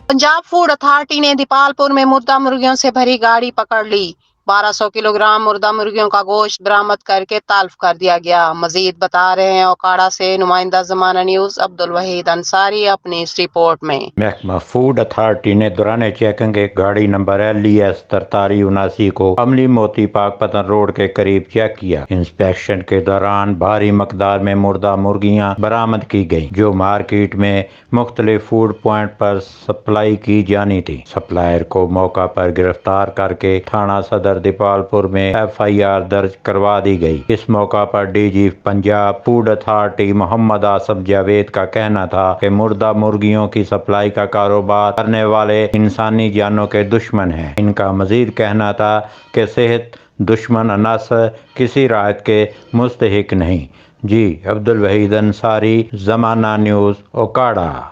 Punjab food authority ने दीपालपुर में मुर्दा मुर्गियों से भरी गाड़ी पकड़ ली। 1200 किलोग्राम मुर्दा मुर्गियों का गोश्त बरामद करके ताल्फ कर दिया गया। मजीद बता रहे हैं ओकाड़ा से नुमाइंदा ज़माना न्यूज अब्दुल वहीद अंसारी अपनी इस रिपोर्ट में। महकमा फूड अथॉरिटी ने दौरान चेकिंग एक गाड़ी नंबर LES 4379 को अमली मोती पाकपतन रोड के करीब चेक किया। इंस्पेक्शन के दौरान भारी मकदार में मुर्दा मुर्गियां बरामद की गयी, जो मार्केट में मुख्तलिफ फूड पॉइंट पर सप्लाई की जानी थी। सप्लायर को मौका पर गिरफ्तार करके थाना सदर दीपालपुर में FIR दर्ज करवा दी गई। इस मौका पर DG Punjab food authority Mohammad Asim Javed का कहना था कि मुर्दा मुर्गियों की सप्लाई का कारोबार करने वाले इंसानी जानों के दुश्मन हैं। इनका मजीद कहना था कि सेहत दुश्मन अनासर किसी राहत के मुस्तहिक नहीं। जी अब्दुल वहीद अंसारी, ज़माना न्यूज़, ओकाड़ा।